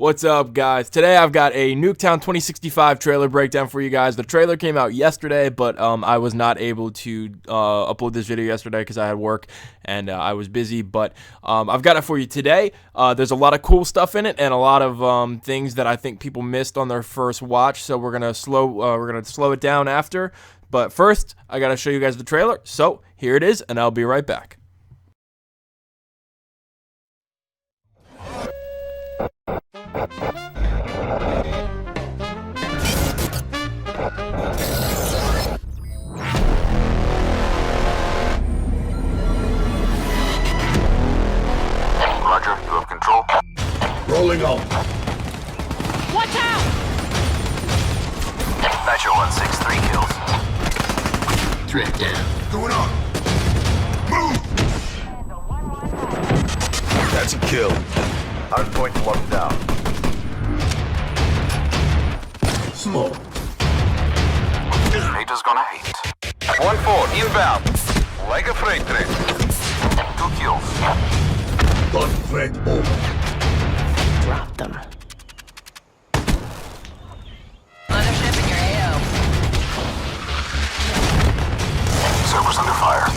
What's up, guys? Today I've got a NUK3TOWN 2065 trailer breakdown for you guys. The trailer came out yesterday, but I was not able to upload this video yesterday because I had work and I was busy. But I've got it for you today. There's a lot of cool stuff in it and a lot of things that I think people missed on their first watch. So we're gonna slow it down after. But first, I gotta show you guys the trailer. So here it is, and I'll be right back. Roger, you have control. Rolling on. Watch out! Nitro 163 kills. Threat down. Going on. Move! That's a kill. Hard point locked down. Smoke. Haters gonna hate. 1-4, inbound. Like a freight train. 2 kills. Gun threat over. Drop them. Mothership in your AO. Servers under fire.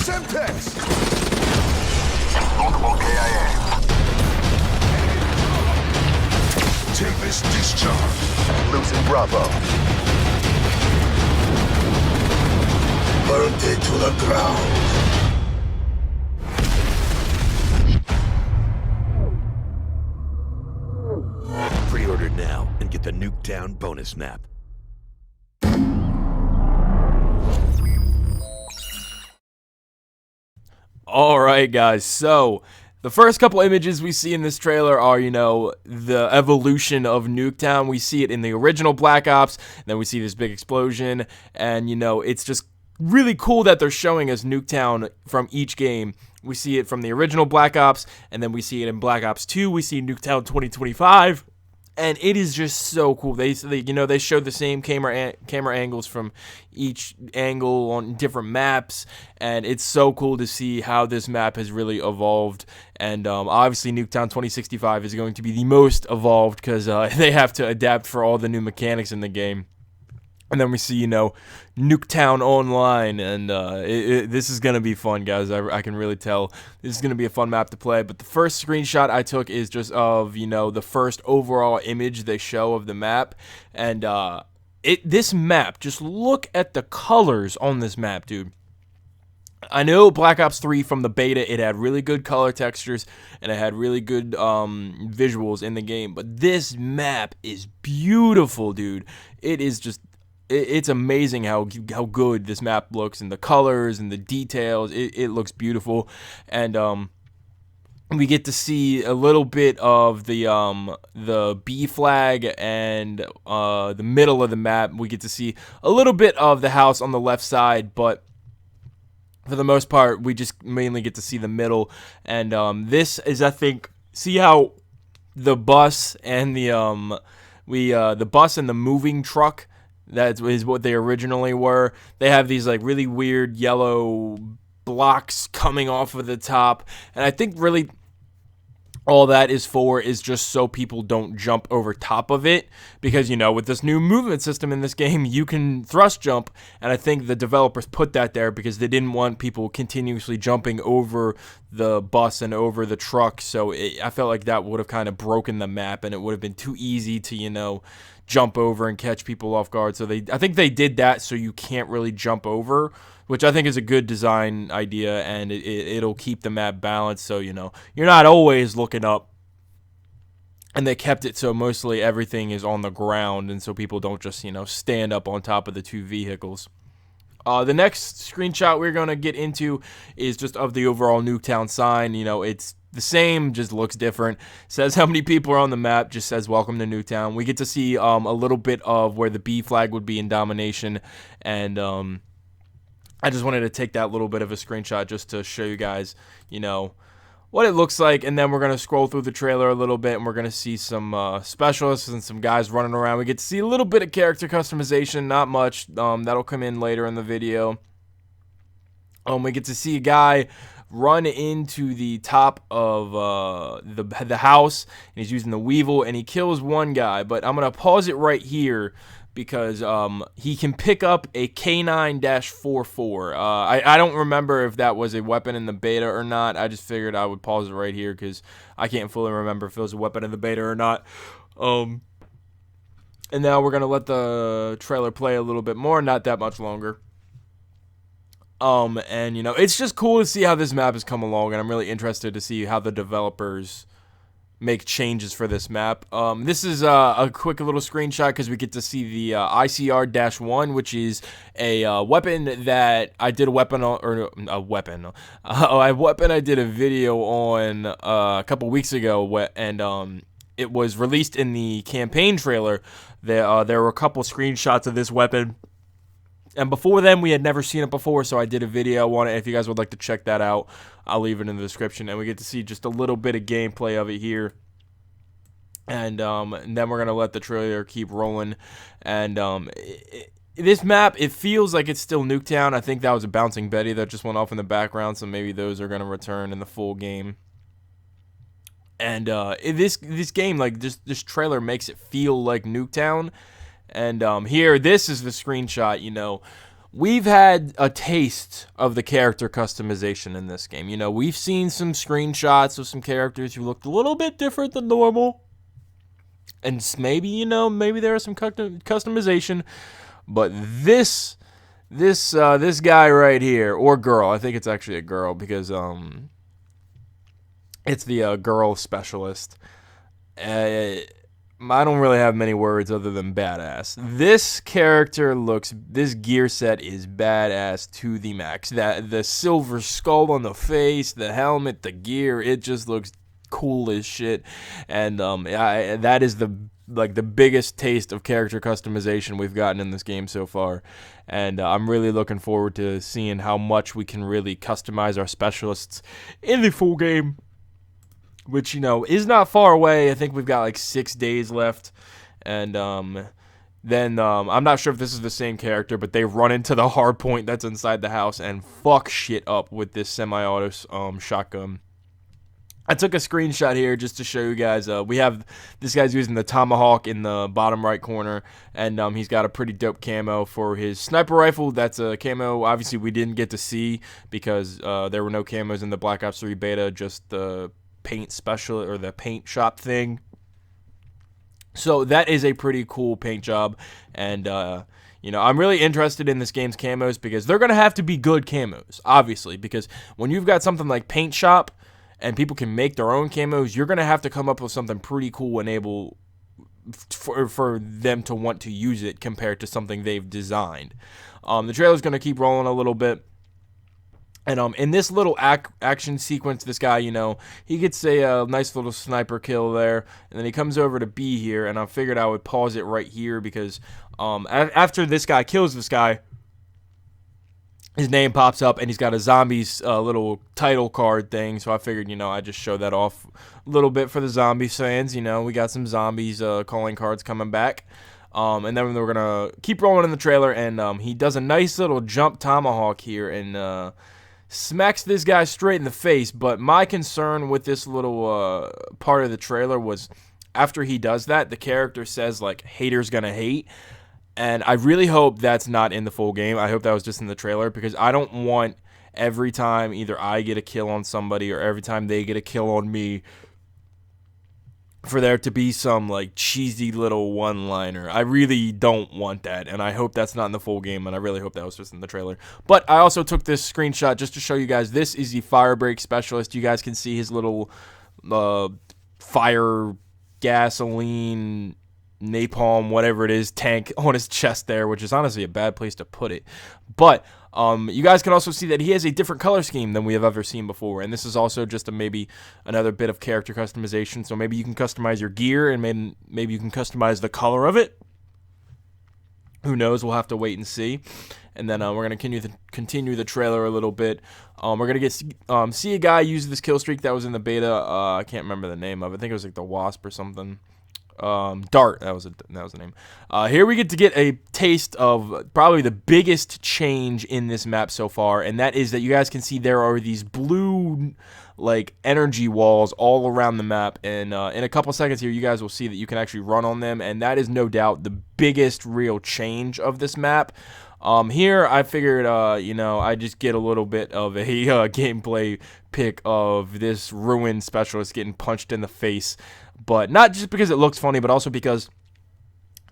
Semtex! Multiple KIA. Tempest discharge. Losing Bravo. Burned it to the ground. Pre-order now and get the NUK3TOWN bonus map. Alright, guys, so the first couple images we see in this trailer are, the evolution of NUK3TOWN. We see it in the original Black Ops, then we see this big explosion, and, it's just really cool that they're showing us NUK3TOWN from each game. We see it from the original Black Ops, and then we see it in Black Ops 2, we see NUK3TOWN 2025, and it is just so cool. They show the same camera angles from each angle on different maps, and it's so cool to see how this map has really evolved. And obviously NUK3TOWN 2065 is going to be the most evolved because they have to adapt for all the new mechanics in the game. And then we see, NUK3TOWN Online, and this is going to be fun, guys. I can really tell this is going to be a fun map to play. But the first screenshot I took is just of, the first overall image they show of the map. And this map, just look at the colors on this map, dude. I know Black Ops 3 from the beta, it had really good color textures, and it had really good visuals in the game. But this map is beautiful, dude. It is just... It's amazing how good this map looks, and the colors and the details. It looks beautiful, and we get to see a little bit of the B flag and the middle of the map. We get to see a little bit of the house on the left side, but for the most part, we just mainly get to see the middle. And this is, I think, see how the bus and the bus and the moving truck. That is what they originally were. They have these like really weird yellow blocks coming off of the top. And I think really all that is just so people don't jump over top of it. Because, with this new movement system in this game, you can thrust jump. And I think the developers put that there because they didn't want people continuously jumping over the bus and over the truck. So I felt like that would have kind of broken the map, and it would have been too easy to, jump over and catch people off guard. So I think they did that so you can't really jump over, which I think is a good design idea, and it'll keep the map balanced so, you're not always looking up. And they kept it so mostly everything is on the ground, and so people don't just, stand up on top of the two vehicles. The next screenshot we're going to get into is just of the overall NUK3TOWN sign. It's the same, just looks different. Says how many people are on the map, just says welcome to NUK3TOWN. We get to see a little bit of where the B flag would be in domination, and I just wanted to take that little bit of a screenshot just to show you guys, what it looks like. And then we're going to scroll through the trailer a little bit, and we're going to see some specialists and some guys running around. We get to see a little bit of character customization, not much. That'll come in later in the video. We get to see a guy run into the top of the house, and he's using the Weevil, and he kills one guy. But I'm gonna pause it right here because he can pick up a K9-44. I don't remember if that was a weapon in the beta or not. I just figured I would pause it right here because I can't fully remember if it was a weapon in the beta or not. And now we're gonna let the trailer play a little bit more, not that much longer. And you know, it's just cool to see how this map has come along, and I'm really interested to see how the developers make changes for this map. This is a quick little screenshot because we get to see the ICR-1, which is a weapon that I did a weapon on, or a weapon. A weapon I did a video on a couple weeks ago, and it was released in the campaign trailer. There were a couple screenshots of this weapon. And before then, we had never seen it before, so I did a video on it. If you guys would like to check that out, I'll leave it in the description. And we get to see just a little bit of gameplay of it here. And then we're going to let the trailer keep rolling. And this map, it feels like it's still Nuketown. I think that was a bouncing Betty that just went off in the background, so maybe those are going to return in the full game. And this game, like, this trailer makes it feel like Nuketown. And here, this is the screenshot. You know, we've had a taste of the character customization in this game. You know, we've seen some screenshots of some characters who looked a little bit different than normal. And maybe, you know, maybe there is some customization. But this guy right here, or girl, I think it's actually a girl because it's the girl specialist. I don't really have many words other than badass. This character this gear set is badass to the max. That the silver skull on the face, the helmet, the gear, it just looks cool as shit. And that is the biggest taste of character customization we've gotten in this game so far. And I'm really looking forward to seeing how much we can really customize our specialists in the full game, which, you know, is not far away. I think we've got like 6 days left. And then I'm not sure if this is the same character, but they run into the hard point that's inside the house and fuck shit up with this semi-auto shotgun. I took a screenshot here just to show you guys. We have this guy's using the tomahawk in the bottom right corner, and he's got a pretty dope camo for his sniper rifle. That's a camo obviously we didn't get to see because there were no camos in the Black Ops 3 beta, just the paint special or the paint shop thing. So that is a pretty cool paint job, and you know, I'm really interested in this game's camos because they're gonna have to be good camos, obviously, because when you've got something like paint shop and people can make their own camos, you're gonna have to come up with something pretty cool and able for them to want to use it compared to something they've designed. The trailer's gonna keep rolling a little bit. And in this little action sequence, this guy, you know, he gets a nice little sniper kill there, and then he comes over to B here, and I figured I would pause it right here because after this guy kills this guy, his name pops up, and he's got a zombies little title card thing, so I figured, you know, I'd just show that off a little bit for the zombies fans. You know, we got some zombies calling cards coming back. And then we're going to keep rolling in the trailer, and he does a nice little jump tomahawk here, and smacks this guy straight in the face. But my concern with this little part of the trailer was after he does that, the character says, like, haters gonna hate. And I really hope that's not in the full game. I hope that was just in the trailer, because I don't want every time either I get a kill on somebody or every time they get a kill on me for there to be some, like, cheesy little one-liner. I really don't want that, and I hope that's not in the full game, and I really hope that was just in the trailer. But I also took this screenshot just to show you guys. This is the fire break specialist. You guys can see his little fire, gasoline, napalm, whatever it is, tank on his chest there, which is honestly a bad place to put it. But you guys can also see that he has a different color scheme than we have ever seen before, and this is also just maybe another bit of character customization. So maybe you can customize your gear, and maybe you can customize the color of it. Who knows? We'll have to wait and see. And then we're gonna continue the trailer a little bit. We're gonna see a guy use this kill streak that was in the beta. I can't remember the name of it. I think it was like the Wasp or something. Dart. That was the name. Here we get to get a taste of probably the biggest change in this map so far, and that is that you guys can see there are these blue like energy walls all around the map, and in a couple seconds here you guys will see that you can actually run on them, and that is no doubt the biggest real change of this map. Here I figured, I just get a little bit of a gameplay pic of this ruined specialist getting punched in the face, but not just because it looks funny, but also because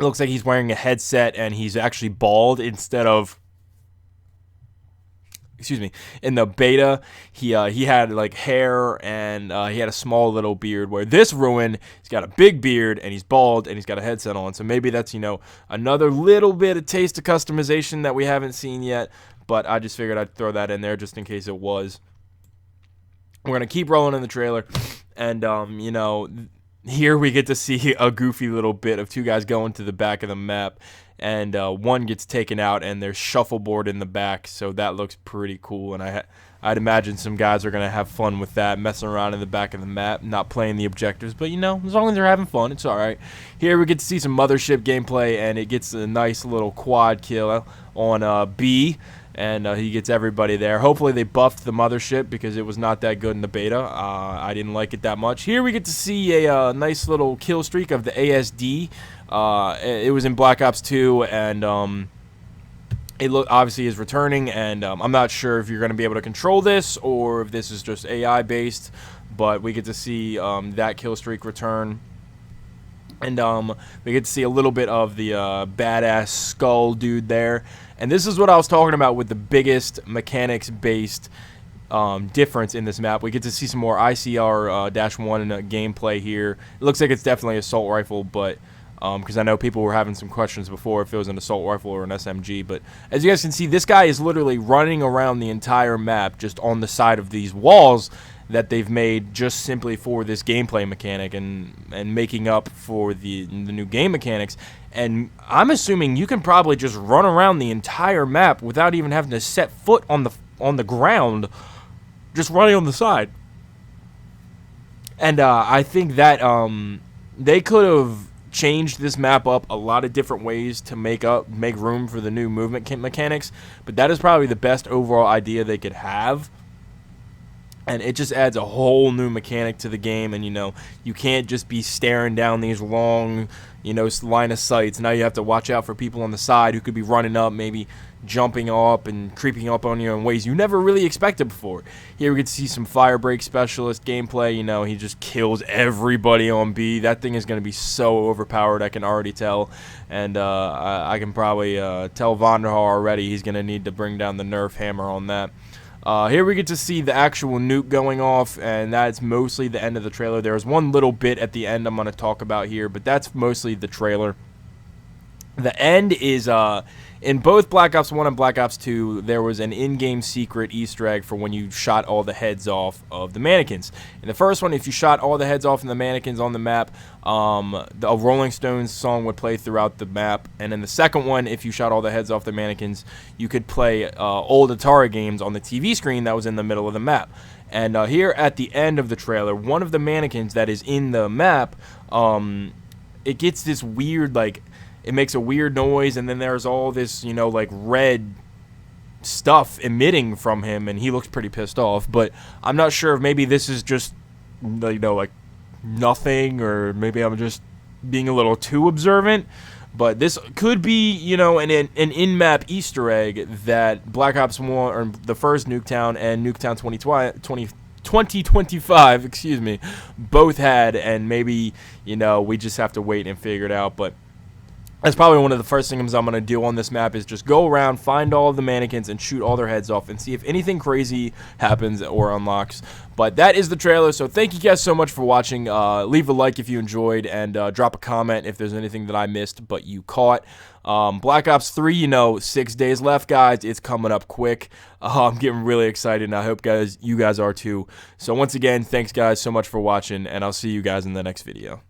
it looks like he's wearing a headset and he's actually bald instead of, excuse me, in the beta, he had like hair and he had a small little beard, where this ruin, he's got a big beard and he's bald and he's got a headset on. So maybe that's, another little bit of taste of customization that we haven't seen yet, but I just figured I'd throw that in there just in case it was. We're going to keep rolling in the trailer, and, here we get to see a goofy little bit of two guys going to the back of the map, and one gets taken out, and there's shuffleboard in the back, so that looks pretty cool, and I'd imagine some guys are going to have fun with that, messing around in the back of the map, not playing the objectives, but, as long as they're having fun, it's alright. Here we get to see some Mothership gameplay, and it gets a nice little quad kill on B, and he gets everybody there. Hopefully they buffed the Mothership because it was not that good in the beta. I didn't like it that much. Here we get to see a nice little kill streak of the ASD. It was in Black Ops 2, and it obviously is returning, and I'm not sure if you're going to be able to control this or if this is just AI based, but we get to see that kill streak return. And we get to see a little bit of the badass skull dude there. And this is what I was talking about with the biggest mechanics-based difference in this map. We get to see some more ICR-1 gameplay here. It looks like it's definitely an assault rifle, but because I know people were having some questions before if it was an assault rifle or an SMG. But as you guys can see, this guy is literally running around the entire map just on the side of these walls that they've made just simply for this gameplay mechanic and making up for the new game mechanics. And I'm assuming you can probably just run around the entire map without even having to set foot on the ground, just running on the side. And I think that they could have changed this map up a lot of different ways to make room for the new movement mechanics, but that is probably the best overall idea they could have. And it just adds a whole new mechanic to the game, and you can't just be staring down these long line of sights. Now you have to watch out for people on the side who could be running up, maybe jumping up and creeping up on you in ways you never really expected before. Here we get to see some fire break specialist gameplay. He just kills everybody on B. That thing is going to be so overpowered, I can already tell. And I can probably tell Vonderhaar already he's going to need to bring down the Nerf hammer on that. Here we get to see the actual nuke going off, and that's mostly the end of the trailer. There's one little bit at the end I'm going to talk about here, but that's mostly the trailer. The end is, in both Black Ops 1 and Black Ops 2, there was an in-game secret Easter egg for when you shot all the heads off of the mannequins. In the first one, if you shot all the heads off of the mannequins on the map, a Rolling Stones song would play throughout the map. And in the second one, if you shot all the heads off the mannequins, you could play old Atari games on the TV screen that was in the middle of the map. And here at the end of the trailer, one of the mannequins that is in the map, it gets this weird, it makes a weird noise, and then there's all this, red stuff emitting from him, and he looks pretty pissed off. But I'm not sure if maybe this is just, nothing, or maybe I'm just being a little too observant. But this could be, an in-map Easter egg that Black Ops 1, or the first NUKTOWN and NUKTOWN 2025, both had, and maybe, we just have to wait and figure it out. But that's probably one of the first things I'm going to do on this map is just go around, find all of the mannequins, and shoot all their heads off and see if anything crazy happens or unlocks. But that is the trailer, so thank you guys so much for watching. Leave a like if you enjoyed, and drop a comment if there's anything that I missed but you caught. Black Ops 3, 6 days left, guys. It's coming up quick. I'm getting really excited, and I hope you guys are too. So once again, thanks guys so much for watching, and I'll see you guys in the next video.